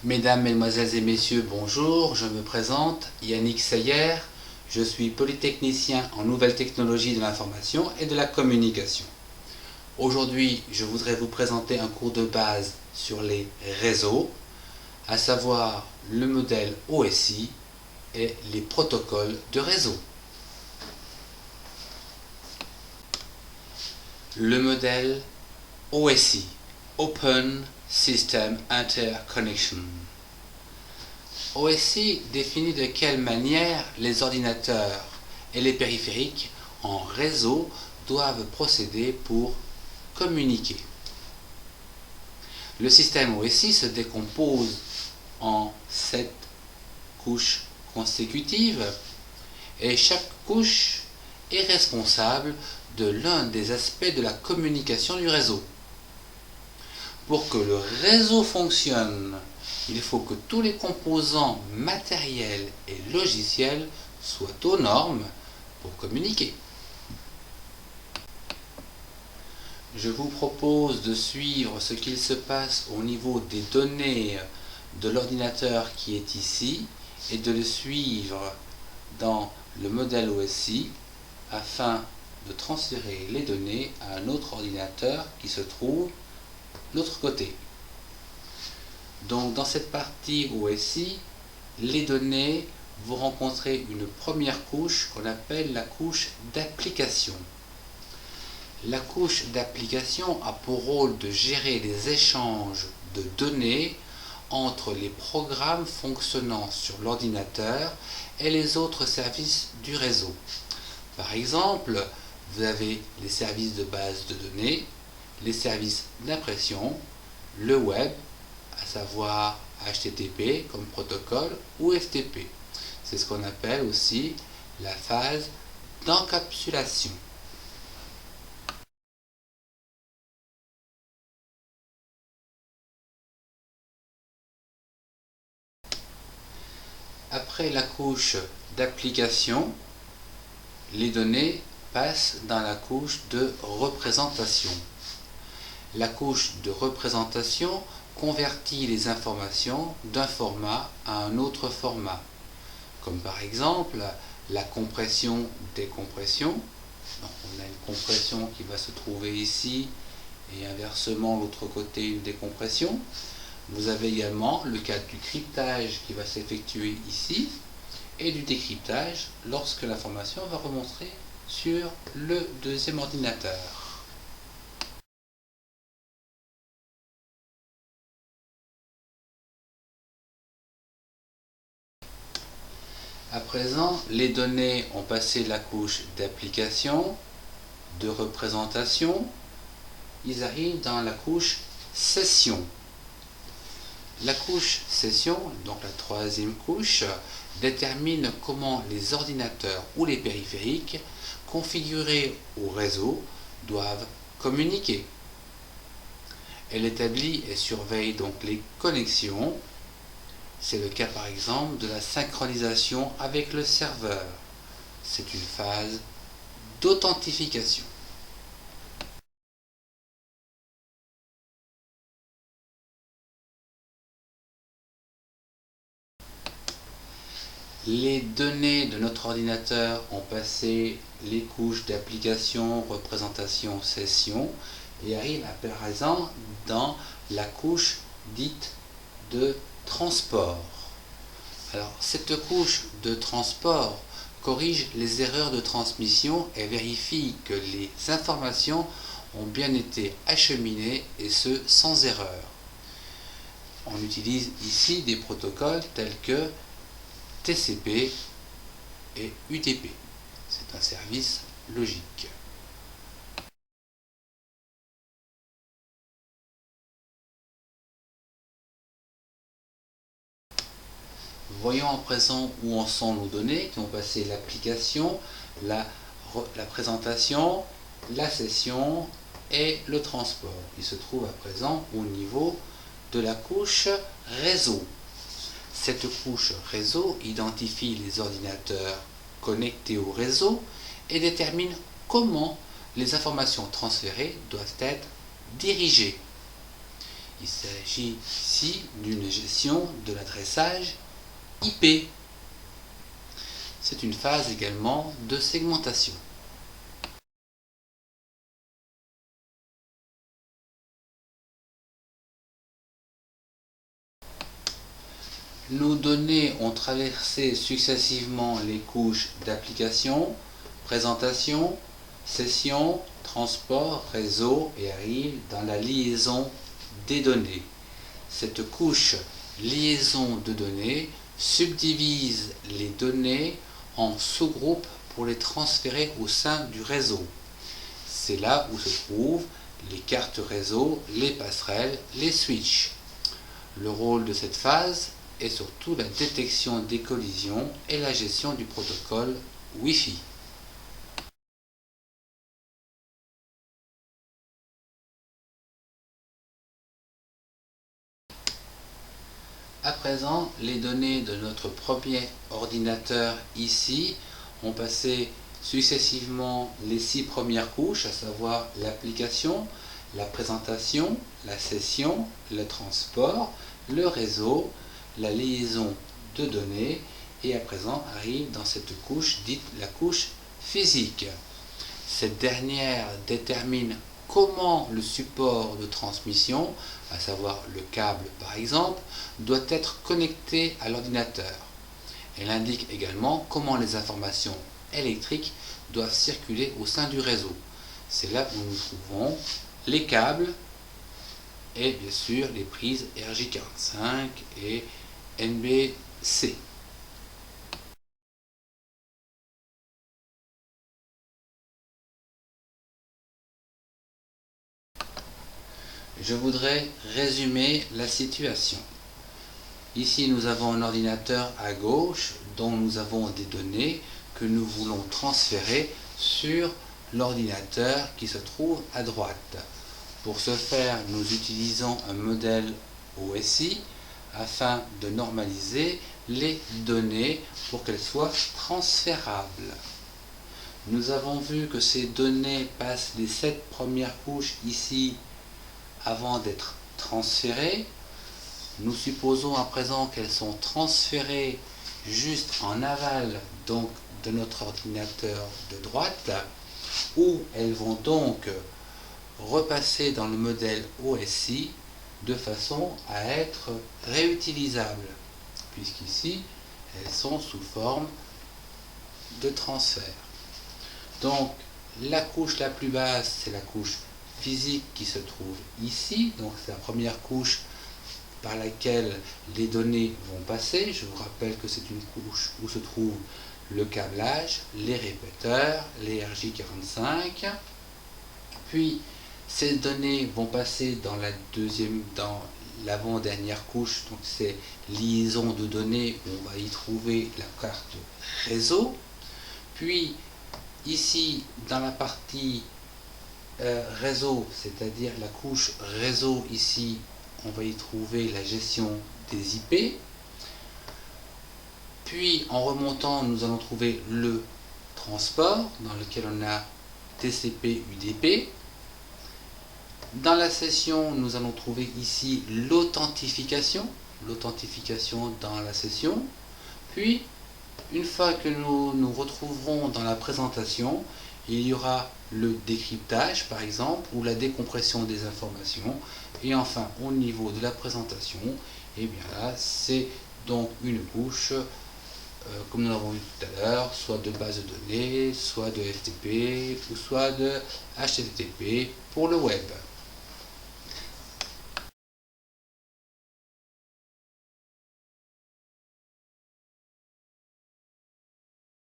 Mesdames, Mesdemoiselles et Messieurs, bonjour, je me présente, Yannick Seyer, je suis polytechnicien en nouvelles technologies de l'information et de la communication. Aujourd'hui, je voudrais vous présenter un cours de base sur les réseaux, à savoir le modèle OSI et les protocoles de réseau. Le modèle OSI, Open System Interconnection. OSI définit de quelle manière les ordinateurs et les périphériques en réseau doivent procéder pour communiquer. Le système OSI se décompose en 7 couches consécutives et chaque couche est responsable de l'un des aspects de la communication du réseau. Pour que le réseau fonctionne, il faut que tous les composants matériels et logiciels soient aux normes pour communiquer. Je vous propose de suivre ce qu'il se passe au niveau des données de l'ordinateur qui est ici et de le suivre dans le modèle OSI afin de transférer les données à un autre ordinateur qui se trouve de l'autre côté. Donc dans cette partie OSI, les données vont rencontrer une première couche qu'on appelle la couche d'application. La couche d'application a pour rôle de gérer les échanges de données entre les programmes fonctionnant sur l'ordinateur et les autres services du réseau. Par exemple, vous avez les services de base de données, les services d'impression, le web, à savoir HTTP comme protocole ou FTP. C'est ce qu'on appelle aussi la phase d'encapsulation. Après la couche d'application, les données passent dans la couche de représentation. La couche de représentation convertit les informations d'un format à un autre format, comme par exemple la compression-décompression. On a une compression qui va se trouver ici et inversement l'autre côté une décompression. Vous avez également le cas du cryptage qui va s'effectuer ici et du décryptage lorsque l'information va remonter sur le deuxième ordinateur. À présent, les données ont passé la couche d'application, de représentation, ils arrivent dans la couche session. La couche session, donc la troisième couche, détermine comment les ordinateurs ou les périphériques configurés au réseau doivent communiquer. Elle établit et surveille donc les connexions. C'est le cas par exemple de la synchronisation avec le serveur. C'est une phase d'authentification. Les données de notre ordinateur ont passé les couches d'application, représentation, session et arrivent à présent dans la couche dite de transport. Alors, cette couche de transport corrige les erreurs de transmission et vérifie que les informations ont bien été acheminées et ce sans erreur. On utilise ici des protocoles tels que TCP et UDP. C'est un service logique. Voyons à présent où en sont nos données qui ont passé l'application, la présentation, la session et le transport. Il se trouve à présent au niveau de la couche réseau. Cette couche réseau identifie les ordinateurs connectés au réseau et détermine comment les informations transférées doivent être dirigées. Il s'agit ici d'une gestion de l'adressage IP. C'est une phase également de segmentation. Nos données ont traversé successivement les couches d'application, présentation, session, transport, réseau et arrivent dans la liaison des données. Cette couche liaison de données subdivise les données en sous-groupes pour les transférer au sein du réseau. C'est là où se trouvent les cartes réseau, les passerelles, les switches. Le rôle de cette phase est surtout la détection des collisions et la gestion du protocole Wi-Fi. À présent, les données de notre premier ordinateur ici ont passé successivement les 6 premières couches, à savoir l'application, la présentation, la session, le transport, le réseau, la liaison de données et à présent arrive dans cette couche dite la couche physique. Cette dernière détermine comment le support de transmission, à savoir le câble par exemple, doit être connecté à l'ordinateur. Elle indique également comment les informations électriques doivent circuler au sein du réseau. C'est là où nous trouvons les câbles et bien sûr les prises RJ45 et NBC. Je voudrais résumer la situation. Ici, nous avons un ordinateur à gauche dont nous avons des données que nous voulons transférer sur l'ordinateur qui se trouve à droite. Pour ce faire, nous utilisons un modèle OSI afin de normaliser les données pour qu'elles soient transférables. Nous avons vu que ces données passent les 7 premières couches ici avant d'être transférées. Nous supposons à présent qu'elles sont transférées juste en aval donc de notre ordinateur de droite, où elles vont donc repasser dans le modèle OSI de façon à être réutilisables, puisqu'ici elles sont sous forme de transfert. Donc la couche la plus basse, c'est la couche physique qui se trouve ici, donc c'est la première couche par laquelle les données vont passer. Je vous rappelle que c'est une couche où se trouve le câblage, les répéteurs, les RJ45. Puis ces données vont passer dans l'avant-dernière couche, donc c'est liaison de données, où on va y trouver la carte réseau. Puis ici, dans la partie réseau, c'est-à-dire la couche réseau ici, on va y trouver la gestion des IP. Puis en remontant, nous allons trouver le transport dans lequel on a TCP, UDP. Dans la session, nous allons trouver ici l'authentification dans la session. Puis, une fois que nous nous retrouverons dans la présentation, il y aura le décryptage par exemple ou la décompression des informations. Et enfin, au niveau de la présentation, et bien là, c'est donc une couche, comme nous l'avons vu tout à l'heure, soit de base de données, soit de FTP ou soit de HTTP pour le web.